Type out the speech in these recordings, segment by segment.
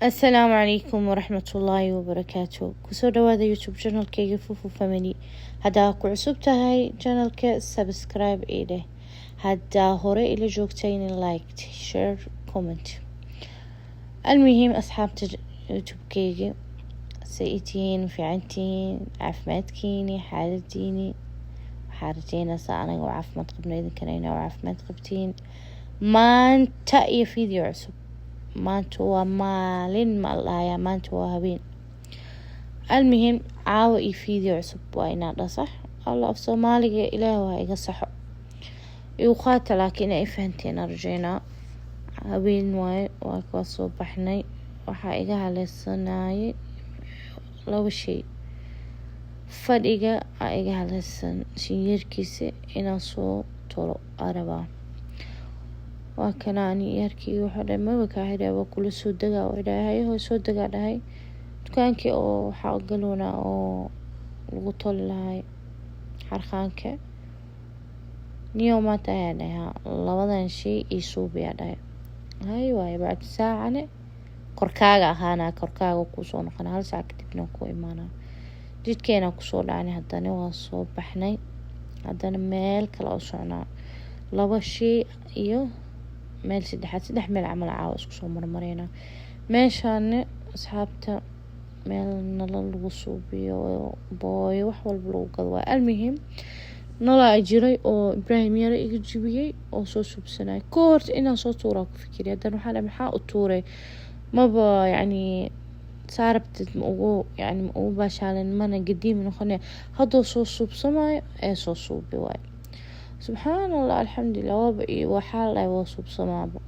السلام عليكم ورحمة الله وبركاته. كسو دوادا يوتيوب channel كيغي فوفو فاميلي. هدا كعصوبتا هاي channel كي سبسكرايب إيده. هدا هوري إلي جوكتين لايك شير كومنت. المهم أصحاب يوتيوب كيغي سيئتين في عنتين عفماتكيني حالتيني حارتين ساعنا وعفمات قبنا إذن كنينا وعفمات قبتين ما انتأي فيديو عصب maanta waa maalin malaaya maanta waa habeen. المهم caawa iyo video cusub waa inaa dhasax alla af Soomaaliga ilaahay waa iga saxo igu qaata laakiin ay fahanteen arjayna habeen waa ka soo baxnay waxa iga haleysanay laba shay fadhiga iga haleysan shiirkiisa inaan soo tolo araba وكناني يركي وحده ما بكاهده وكل سودغا وإلهي هو سودغا دهي دكانكي أو حاقلونا أو الغطول لهاي حرخانك نيومات هادها لبدان شي يسوبي هادها هاي واي بعد ساعة أنا كركاغا هانا كركاغا كوسون قنا هل ساعة كتبنا كو إيمانا جيت كينا كوسون عني هداني واصوب بحني هدانا ميل كلا وصعنا لبا شي إيو meel saddex meel camal caawa isku soo marmareyna meeshaan asxaabta meel nalal lagu suubiyo booyo wax walba lagu gado waa almuhim nala jiray oo Ibrahim yara iga jibiyay oo soo subsanay koort inaan soo tuuro ku fikiriyay hadan waxa maxaa u tuuray maba yani saarabtid ugu yani ugu baashaalan mana qadiim noqonay hadoo soo subsamay ee soo suubi waay سبحان الله الحمد لله وبقي وحال وصوب صمابه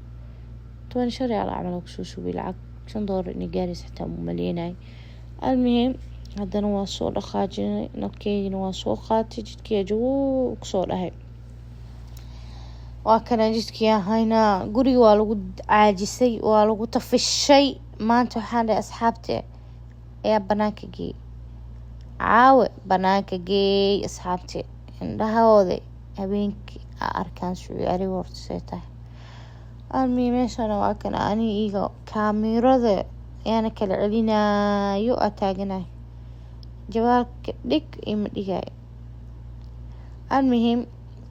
طبعا شري على عملك سوسو بالعك شن دور اني جالس حتى ملياناي المهم هذا نواصو لخاجين نكي نواصو خاتي جدكي جو كسور هاي وكان جدكي هاينا قري والو عاجسي والو طفي الشيء ما انتو حالي اصحابتي يا بناكي عاوي بناكي اصحابتي عندها وذي habeenkii arkaan suucari wartayta meeshana waa kan ani iga kaamirada yaana kala celinayo ataaganay jawaabka dhig ima dhigay المهم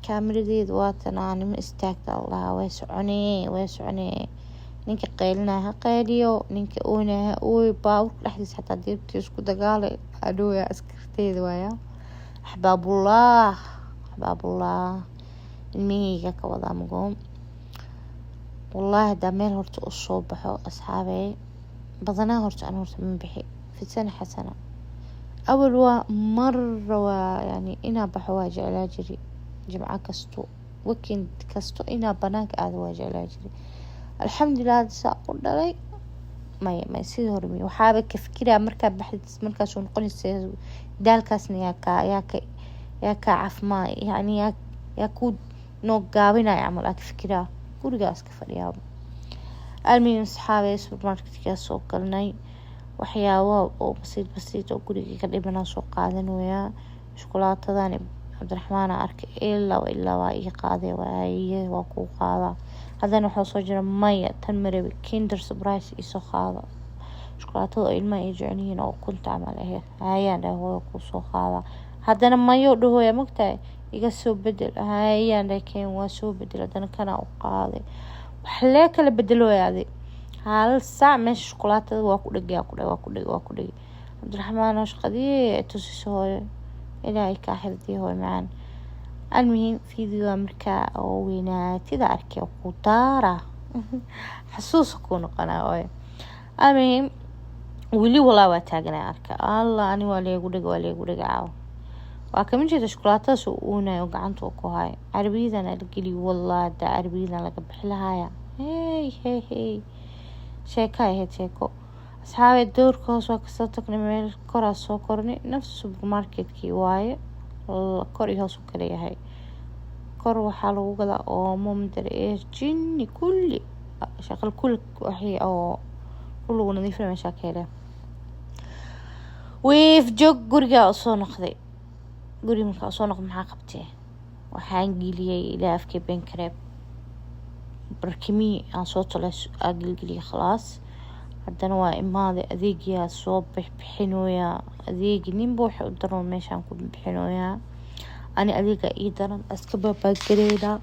kaamiradeedu waa tan aan ma istaagta Allah way soconee ninka qeylinaha qeyliyo ninka oonaha ooy baawr dhaxdiis xataa deebta isku dagaalay adooya askarteeda waaya ahbabullah الله الميجا كوضع مقوم والله دا ميل هرت الصبح أصحابي بضنا هرت أنا هرت من بحي في سنة حسنة أول مرة يعني إنا بحواج علاجري جمعة كستو وكنت كستو إنا بناك هذا واجع علاجري الحمد لله سأقول لي ما يصير هرمي وحابك كفكرة مركب بحث مركز ونقول دالكاسني يا كعف ما يعني يا كود نوقابنا يعمل أكفكرة كل جاس كفرياب المهم صحابي سوبر ماركت كاسوق قلناي وحياة أو بسيط وكل كلمنا سوق قادن ويا شوكولاتة ذاني عبد الرحمن أرك إلا وإي قاضي وإي وقو قاضي هذا نحو صجر مية تنمر بكيندر سبرايس إيسو قاضي شوكولاتة إلما يجعنين أو كنت عمل هاي أنا هو قصو قاضي haddana mayo dhahoya magtahay iga soo bedel hayaan laakiin waa soo bedel haddana kana u qaaday wax la kala bedelooyaade hal saac meesha shukulaatada waa ku dhigay Abdulrahmaan shaqadii tusiso ilaahay ka xifdiyo hooy macaan المهم فيديو markaa oo weynaatida arkay ku daara xasuus ku noqonaa المهم wili walaa waa taagnaa arka Allah ani waa leegu dhigay وكمان جيت شوكولاتة سوونا وقعنتو كوهاي عربيدا القلي والله دا عربيدا لك بحلها هاي شيكاي هي تيكو أصحابي الدور كوس وكسرتك نميل كورا سوكورني نفس السوبر ماركت كي واي كوري هو سكرية هاي كورو حالو قدا أو ممدر إيش جيني كل شغل كل وحي أو كله نظيف المشاكل ويف جوج قرقة أصلا نخذي guri markaa soo noqdo maxaa qabtee waxaan geliyay ilaa afkee bankrab barkimi aan soo tolay agilgeliye khalaas haddana waa imaaday adeegiyaa soo bixinooyaa adeegi ninba waxay u daroon meeshaan ku bixinooyaa ani adeega ii daran iska baabaagareynaa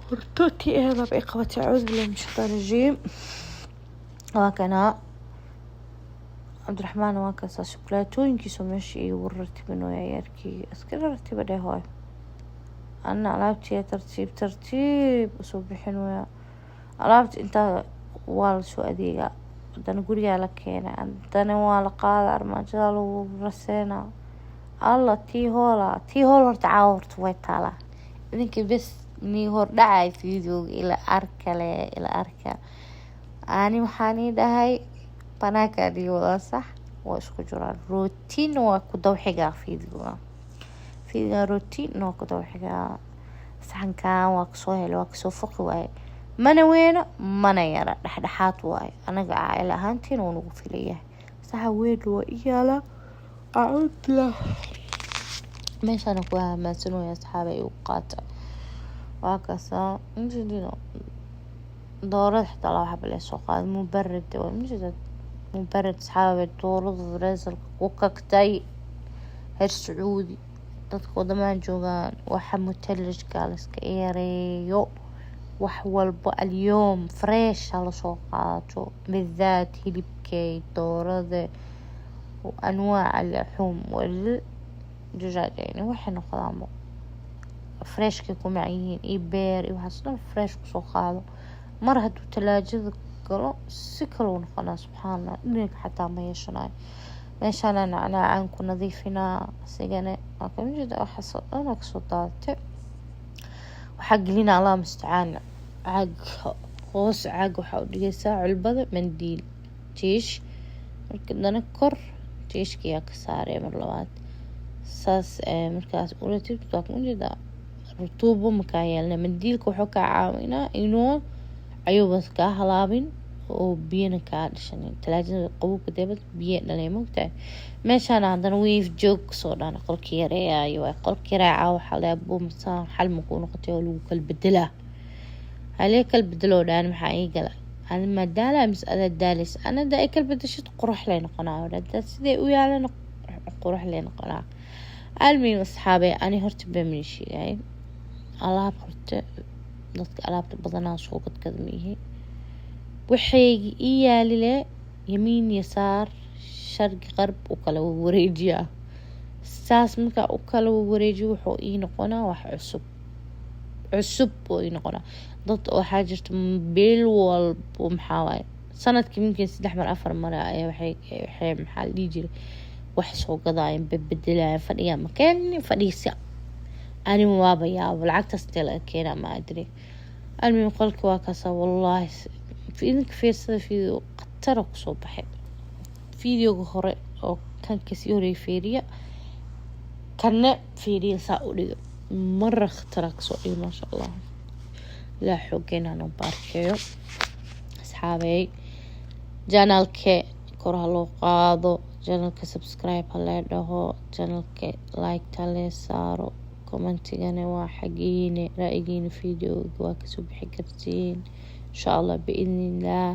hortoodtii eedab ay qabatay acuudu billahi min shaytaani rajiim waa kanaa cabdiraxmaan waa kaasaa shukulaatooyinkiisa meesha iigu ratibinooyaa yaarkii iska ratiba dheh hooy ana alaabtii tartiib usoo bixinooyaa alaabta intaa waa lasoo adeegaa haddana gurigaa la keenay haddana waa la qaada armaajada lagu raseynaa alla tii hool horta caawa horta way taalaa idinka bes nii hor dhacay fiidooga ila arka ani waxaan ii dhahay banaankaa dhigi wadaa sax waa isku jiraan rootiin waa ku dawxigaa fiidooga rootiin waa ku dawxigaa saxankan waa kasoo helay waa kasoo foqi waaye mana weyno mana yara dhexdhexaad waaye anaga caa'ila ahaantiina wuu nagu filayahay saxa weyn waa iyaalaa acuudla meeshaan ku hamaansanooya asxaabay u qaata waa kaasa injidino doorada xitaa laba xaba lee soo qaada mubarad waa mubarad asxaabay doorada fareesalka ku kagtay heer sacuudi dadka wadamaan joogaan waxa mutalajka laska yareeyo wax walba اليوم فريش على سوقاته بالذات هلبكي دورده وأنواع اللحوم والدجاج يعني وحنا قدامه فريش كيكون معين إيبير وحصلنا فريش سوقاته مرة هدو تلاجة قالوا سكرون خلاص سبحان الله إنك حتى ما يشناي ماشان أنا عنكم نظيفنا سجنة لكن جد أحس أنا كصدات وحق لنا الله مستعان عاق قوس عاق وحاول علبة منديل تيش مركز نكر تيش كيا كسارة مرلوات ساس مركز أولى تبتوك من جدا رطوبة مكايلنا منديل كوحكا عاوينا إنه عيوبة كهلابين وبينا كادشان تلاجة قوة كتابة بينا لي مقتع ماشان عندنا ويف جوك صورنا قل كيريا أيوة قل كيريا عاو حالي أبو مسان حال مكونو قتيولو كالبدلة عليه كالبدلو دان محايي قلا أنا ما دالا مسألة دالس أنا دا كالبدشت قروح لين قناع ولا سيدي ويالا قروح لين قناع المهم أصحابي أنا هرت بمني شي يعني الله بخرت dadka alaabta badanaa soo gadgadmihi waxay iyaalile yamiin yasaar sharqi qarb u kala wareejiya saas marka u kala wareejiyo wuxuu ii noqonaa wax cusub oo ii noqonaa dad waxaa jirta bil walba maxaa waaye sanadkii mumkin 3 mar 4 mar ay waxay maxaa la jiray wax soo gadayeen bedelaayeen fadhiga makeen fadhiisa أنا ما بيا بالعكس استيل كينا ما أدري المهم قولك واكسا والله في إنك في قترك صباحي فيديو خرق أو كان كسيوري فيريا كان فيريا سأولي مرة اخترك صوتي ما شاء الله لا حقنا نباركيو أصحابي جانالك كره لو قاضو جانالك سبسكرايب هلا دهو جانالك لايك تالي سارو كومنتيغاني waa xaqiine ra'yigiina fiidiyooga waa kasoo bixi kartiin insha Allah biidnillah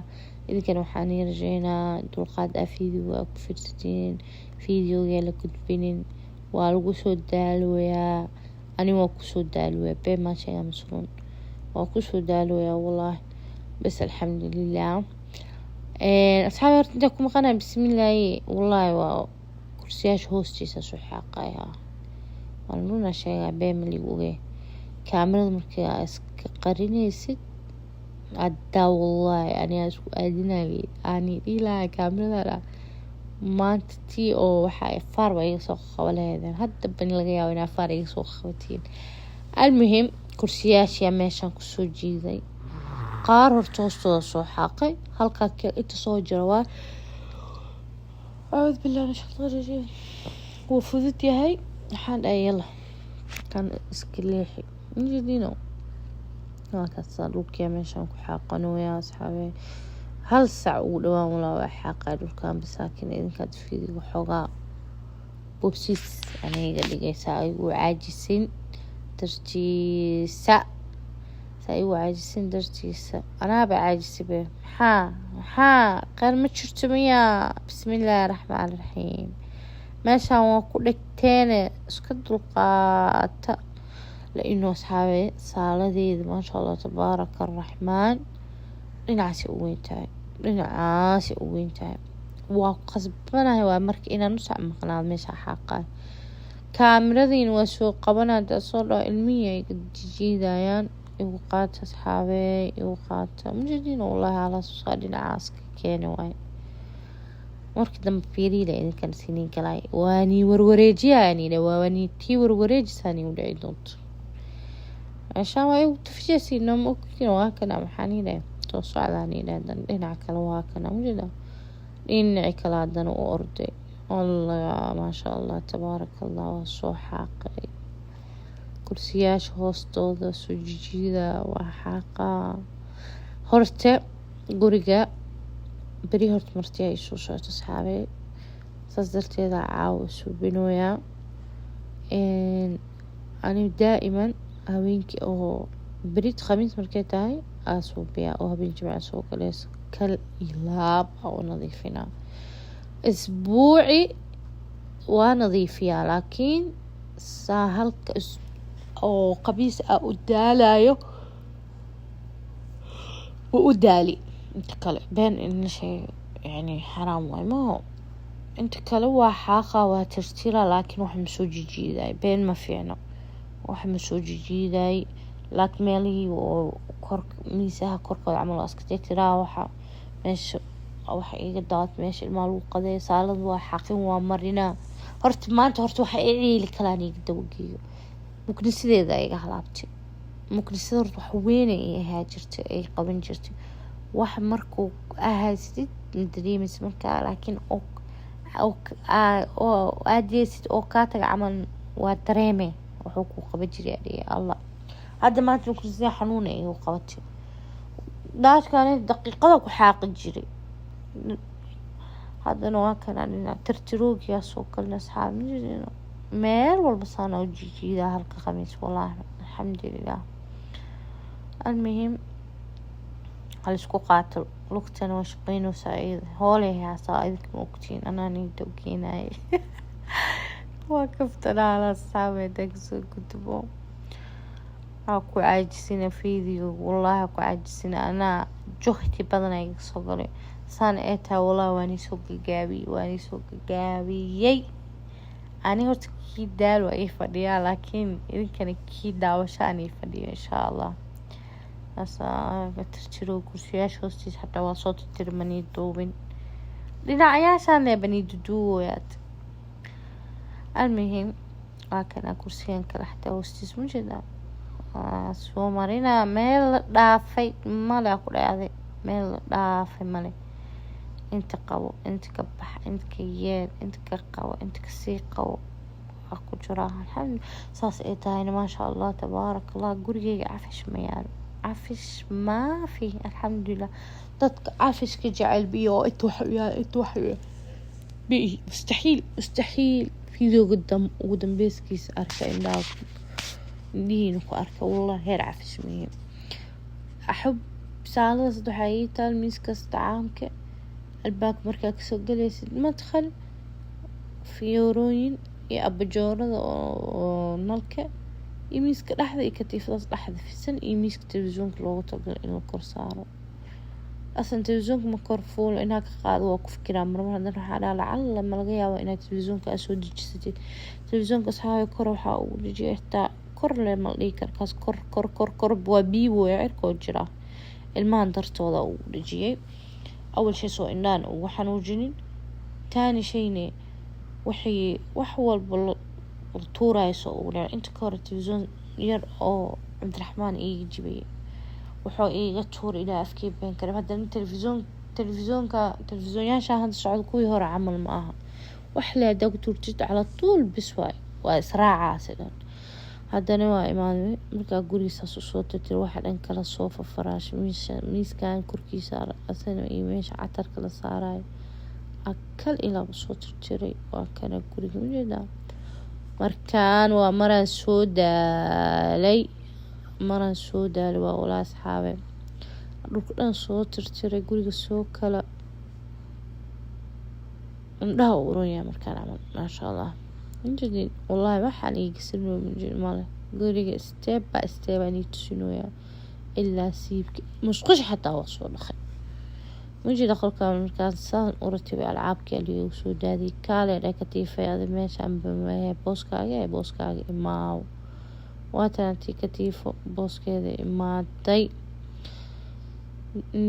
idinkan waxaan rajaynaa dulqaad fiidiyooga ku fiirsatiin fiidiyooga la gudbinin waa lagu soo daalooyaa ani waa ku soo daalooyaa bee ma shay amsuun waa ku soo daalooyaa wallahi bas alxamdulillah asxaabi horta inta kuma qanaa bismillah wallahi waa kursiyaasha hoostiisa soo xaqaya والنونا شيء بيعمل وجه كاميرا مركي قرينيسد عدا والله يعني أدينا لي يعني إلى كاميرا لا ما تتي أو حاجة فار يسوق ولا هذا حتى بني لقيا وين فار يسوق خوتين المهم كرسياش يا ماشان كسوجي ذي قارر توستو صو حقي هلكا اتصو جروا أعوذ بالله من الشيطان الرجيم وفذت يا هاي حال يلا كان اسكليحي نجدينو هاكا صاروك يا ماشان كحاقنو يا أصحابي هل سعود ولا حاقا كان بساكن إذن كانت في وحوغا بوبسيس يعني قال لي ساي وعاجسين ترجي سايو عاجسين درتيسا أنا بعاجسي به ها قال ما تشرتمية. بسم الله الرحمن الرحيم. meeshaan waa ku dhigteene iska dulqaata لأنه أصحابي saaladeeda maasha Allah tabaaraka الرحمن dhinacaasi u weyn tahay waa qasbanahay waa marka inaan u sac maqnaad meesha xaqaa kaamiradiin waa soo qabanada soo dho ilmihi ay jiidayaan igu qaata asxaabey igu qaata mujadiin wallahi ala soo dhinacaas ka keenay waay markii dambe fiiriila idinkan siniin galay waani warwareejiyaani waani tii warwareejisani u dhacay doonto ashaan way u tafjisiino ma ogtiin waa kana maxaan ilaa soo socdaani ilaa dhinaca kale waa kana mujada dhinaca kale haddana u orday الله ما شاء الله تبارك الله soo xaaqay kursiyaasha hoostooda sujijida waa xaaqa horta guriga beri horta marti ay soo socto asxaabey saas darteeda caawa suubinooya ani daa'iman haweenkii oo berit khamiis markay tahay aasuubiya oo habeen jimca soo galeys kal ilaab oo nadiifinaa اسبوعي ونظيفيا لكن ساهلك او قبيس ادالايو وادالي انت كلا بين ان شيء يعني حرام ما هو انت كلا وحاقه وترتيلا لكن واحد مسوجي جيداي بين ما فينا واحد مسوجي جيداي لكن مالي وكرك ميساها كرك عمل اسكتي تراوحه ماشي waxa iga daad meesha ilmaha lagu qaday saalad waa xaqin waa marina horta maanta waxa ay ciili kalaan iga dawgeeyo muknisideeda iga halaabtay muknisada horta wax weyn ay ahaa jirtay ay qaban jirtay wax markuu ahaasid dareemis markaa laakiin oo aadeysid oo ka taga camal waa dareeme wuxuu ku qaban jiray Allah hadda maanta muknisada xanuun ay u qabatay daashkan daqiiqada ku xaaqi jiray haddana waa kana tirtiroogiyaa soo galna asxaab majirino meel walba saana u jijiidaa halka khamiis wallahi alxamdulilah almuhim halisku qaato lugtana waa shaqeynaysaa iyada hoolay haasaa idinka ma ogtiin anaa nii dawgeenaay waa kaftanaa ala asxaabeeda kasoo gudbo waxaa ku caajisina fiidiyo wallahi ku caajisina anaa juhdi badan ay soo galay saan eetaa wallahi waani soo gagaabiyey ani horta kii daal waa ii fadhiyaa laakiin idinkana kii daawasho aan ii fadhiyo insha Allah tirtiro kursiyaasha hoostiisa xataa waa soo tirtirmanii duubin dhinacayaashaan leebanii duduwayaad almuhim waa kana kursiyan kale xataa hoostiisa mujeda soo marina meel dhaafay male ku dhacday meel dhaafay male انت قو انت كبح انت كيال انت كقو انت كسيقو اكو جراها الحمد ساس ايتاين ما شاء الله تبارك الله قرقي عفش ميال عفش ما فيه الحمد لله ضدك عفش كجعل بيه اتوحي بيه مستحيل فيديو قدام بيسكيس اركا انداك دينكو اركا والله هير عفش مهم احب سالة صدحيتا الميسكس طعامك الباك مركا كسو قليسد مدخل فيوروين يا أبجورة نلكة يميسك لحظة يكتيف لحظة في السن يميسك تلفزيونك لوغو تقل إنو كورسارو أصلا تلفزيونك مكورفول إنها كقاد وقف كرام مرمى نروح على لعل لما لقيا وإنها تلفزيونك أسود جسدي تلفزيونك أصحابي كروحا ولجي إحتا كور لما ليكر كاس كور بوابيبو يعركو جرا المان درتوضا ولجي أول شيء سوء إنان وحنوجنين تاني شيء وحي وحول بالطورة يسوء يعني أنت كور التلفزيون ير أو عبد الرحمن يجي بي وحو يغتور إلى أفكي بين كلام هذا تلفزيون يا شاهد السعود كوي هور عمل معها وحلا دكتور جد على طول بسواي وإسراع عاسدا هذا نوع إيماني مركا قولي ساسو صوت تروح أنك على الصوفة فراش ميس كان كركي صار أثناء إيميش عتر كلا صاراي أكل إلى بصوت التري وكان قولي من جدا مركان ومرا سودا لي maran soo daali waa walaa asxaabe dhulka dhan soo tirtiray guriga soo kala indhaha uraya markaan camal maasha allah injidin wallahi waxaan iigisanoo male guriga step by step aan itusinooyaa ilaa siibka musqush xataa waa soo dhaqay mujida qolkaan markaan saan uratibay alcaabkii aligu soo daadiyay kaale katiifay ada meeshaan bamaya booskaaga imaaw waatantii katiifo booskeeda imaaday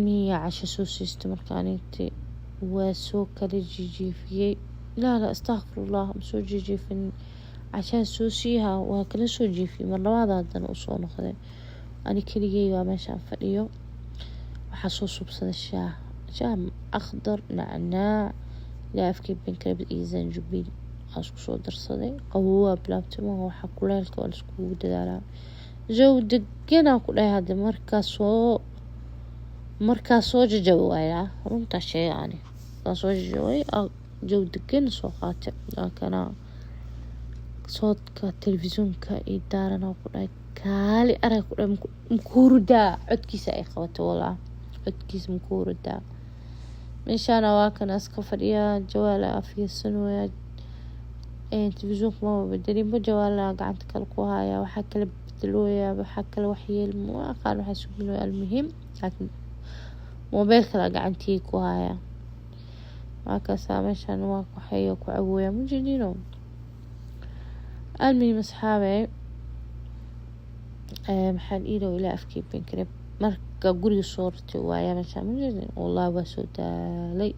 niya casho soo siistay markaan intii waa soo kala jijiifiyey la astaghfirullah soo jijiifin cashaan soo siiha waa kala soo jiifiyey mar labaad haddana u soo noqday ani keligay waa meeshaan fadhiyo waxaa soo subsaday shaah أخضر نعناع لافكي بنكرب إيزان جبيل أسكو صو درصدي قهوة بلابتما وحا كلالك والسكو دالا جو دقنا كلها هذا مركاسو جوايا رمتا شي يعني مركاسو جواي جو دقنا سو قاتل لكن صوت كتلفزيون كإدارنا وكلها كالي أرى كلها مكوردا عدكيسا أي خوات والله عدكيس مكوردا meeshaana waa kan aska fadhiya jawaala afiysanooya telefishoonka ma bedelinba jawaala gacanta kale ku haya waxaa kala bedelooya waxaa kale waxyeel ma aqaan waxaa suginooya almuhiim laakiin moobeel kale gacantii ku haya waa kaasa meeshaan waa ku hayo ku cawooya mujidino almuhiim asxaabe maxaan iilow ilaa afkii bankrib marka guriga soo rartay waaya meeshaan mujidin wallahi waa soo daalay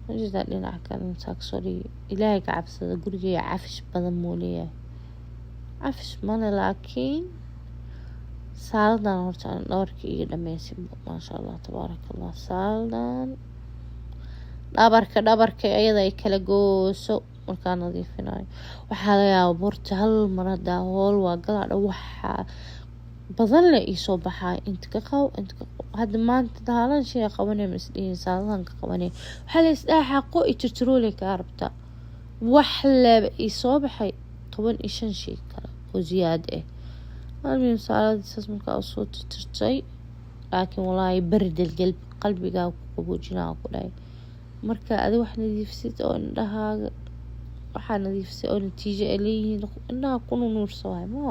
mujida dhinaca kale saaksoori ilaahay ka cabsada guriga cafish badan moo leeyahay cafish male laakiin saaladan horta aan dhowrka iga dhameysin maasha allah tabaarakallah saaladan dhabarka ayada ay kala gooso markaan nadiifinayo waxaa laga yaabaa borta hal mar hadaa hool waa galaadha waxaa badan le isoo baxaa inta ka qabo hadda maanta daalan shay qabanay mas'uuliyiin saaladan ka qabanay waxa la isdhaxaqo itirtiroole ka rabta wax laba isoo baxay 15 shay kale oo ziyaad ah almiin saaladaas markaa soo tirtirtay laakiin wallahi bardal qalbiga ku qaboojinaa ku dhaay marka adi wax nadiifsid oo indhahaaga waxa nadiifsay oo natiijo leeyihiin indhaha ku nuursaday ma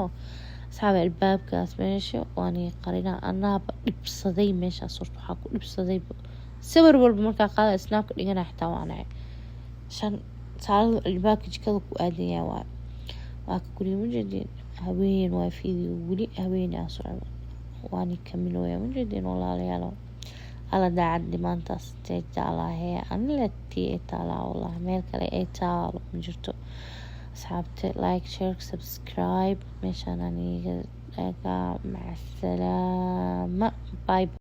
asxaab albaabkaas meesha waani qarina anaaba dhibsaday meeshaas waxa ku dhibsaday sawir walba marka qaada snaapka dhigana xitaa waanay shan saalada albaabka jikada ku aadaya waa ka guriga mujidin haween waa fiidii wali haween asoo waani kamilooya mujidin walaalayaal ala daacad maantaas teejalahay anlati taala wallah meel kale ay taalo ma jirto asxaabta like share subscribe meeshaan aniga maca salaama bye